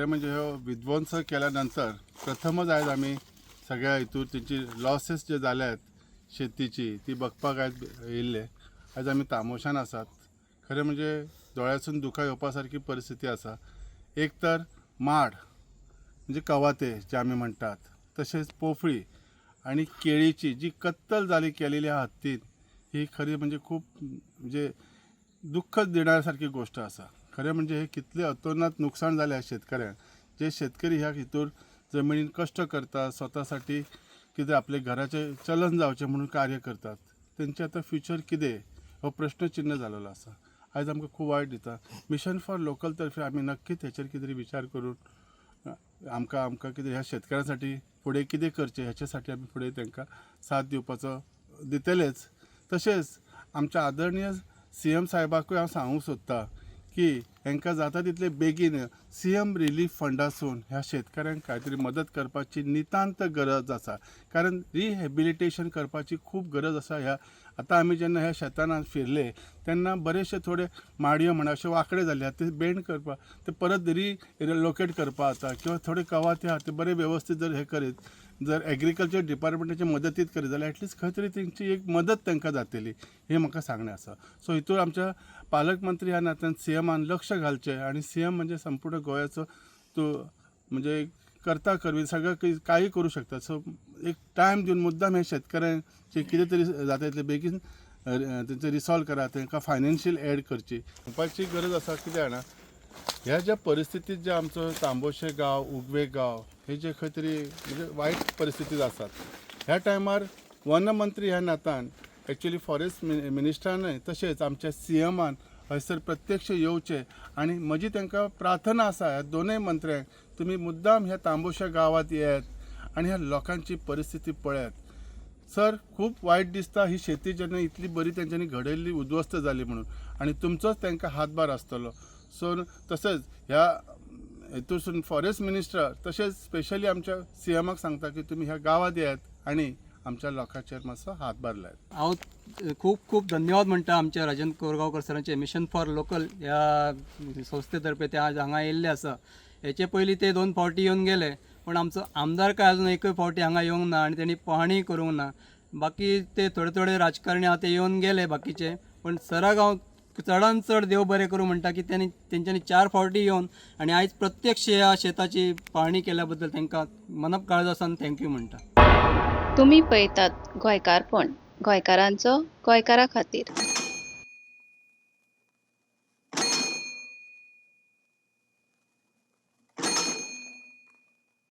खरें म्हणजे हो विध्वंस केल्यानंतर प्रथमच आयज आमी सगळ्या हितूर तेंची लॉसेस जे जाल्यात शेतीची ती बघपाक आयज येयल्ले. आयज आमी तामोशान आसात. खरें म्हणजे दोळ्यासून दुकां येवपा सारकी परिस्थिती आसा. एक तर माड म्हणजे कवाथे जे आमी म्हणटात, तशेंच पोफळी आनी केळीची जी कत्तल जाली केलेली आहा हत्तीन, ही खरी म्हणजे खूब म्हणजे दुख्ख देणाऱ्या सारकी गोष्ट आसा. खरें म्हणजे हे कितले अतोनात नुकसाण जालें शेतकऱ्यांक. जे शेतकरी ह्या हितूर जमिनीन कश्ट करतात, स्वतासाठी कितें आपले घराचें चलन जावचें म्हणून कार्य करतात, तेंचे आतां फ्युचर कितें हो प्रश्न चिन्ह जाल्लो आसा. आयज आमकां खूब वायट दिता. मिशन फॉर लोकल तर्फे आमी नक्कीच हेचेर कितें तरी विचार करून आमकां कितें ह्या शेतकऱ्यांसाठी फुडें कितें करचें हेच्या साठी आमी फुडें तांकां साथ दिवपाचो दितलेच. तशेंच आमच्या आदरणीय CM साहेबाकूय हांव सांगूंक सोदतां की हांकां जाता तितले बेगीन CM रिलीफ फंडासून ह्या शेतकऱ्यांक कांय तरी मदत करपाची नितांत गरज आसा. कारण रिहॅबिलिटेशन करपाची खूब गरज आसा. ह्या आतां आमी जेन्ना ह्या शेतान फिरले तेन्ना बरेचशे थोडे माडयो म्हणा अशे वांकडे जाल्ले आहा, ते बेंड करपाक ते परत रिलोकेट करपाक जाता किंवा थोडे कवाथे आहा ते बरे वेवस्थीत जर हे करीत जर एग्रीकल्चर डिपार्टमेंटाचे मदतीत करीत जाल्यार एटलीस्ट खंय तरी तेंची एक मदत तांकां जातली हे म्हाका सांगणें आसा. सो हितूर आमच्या पालकमंत्री ह्या नात्यान CMान लक्ष घालचें आनी CM म्हणजे संपूर्ण गोंयाचो तो म्हणजे करता करवी सगळं काही करू शकता. सो एक टायम दिवन मुद्दाम हे शेतकऱ्यांचे कितें तरी जाता तितले बेगीन तेंचे रिसॉल्व करा, तांकां फायनान्शियल एड करची करपाची गरज आसा. कितें जाणा ह्या ज्या परिस्थितीत जे आमचो तांबोशे गांव, उगवे गांव हे जे खंय तरी म्हणजे वायट परिस्थितीत आसात, ह्या टायमार वन मंत्री ह्या नात्यान एक्चुअली फॉरेस्ट मिनिस्टरानय तशेंच आमच्या CMान हयसर प्रत्यक्ष येवचें आनी म्हजी तांकां प्रार्थना आसा ह्या दोनूय मंत्र्यांक, तुमी मुद्दाम ह्या तांबोशा गांवांत येयात आनी ह्या लोकांची परिस्थिती पळयात. सर खूब वायट दिसता ही शेती जेन्ना इतली बरी तेंच्यांनी घडयल्ली उद्ध्वस्त जाली म्हणून आनी तुमचोच तांकां हातभार आसतलो. सो तशेंच ह्या हितूरसून फॉरेस्ट मिनिस्टर तशेंच स्पेशली आमच्या CMाक सांगता की तुमी ह्या गांवांत येयात आनी आमच्या लोकांचेर मातसो हातभार लायात. हांव खूब खूब धन्यवाद म्हणटा आमच्या राजेंद्र कोरगांवकर सरांचे मिशन फॉर लोकल ह्या संस्थे तर्फे ते आज हांगा येयल्ले आसा. हेचे पयलीं ते 2 फावटी येवन गेले, पण आमचो आमदार काय अजून एकूय फावटी हांगा येवंक ना आनी तेणी पाहणी करूंक ना. बाकी ते थोडे राजकारणी आहा ते येवन गेले बाकीचे, पण सराक हांव चडान चड देव बरें करूं म्हणटा की तेंच्यांनी 4 फावटी येवन आनी आयज प्रत्यक्ष ह्या शेताची पाहणी केल्या बद्दल तांकां मनप काळजासान थँक्यू म्हणटा. तुम्ही पळयतात गोंयकारपण, गोंयकारांचो गोंयकारा खातीर.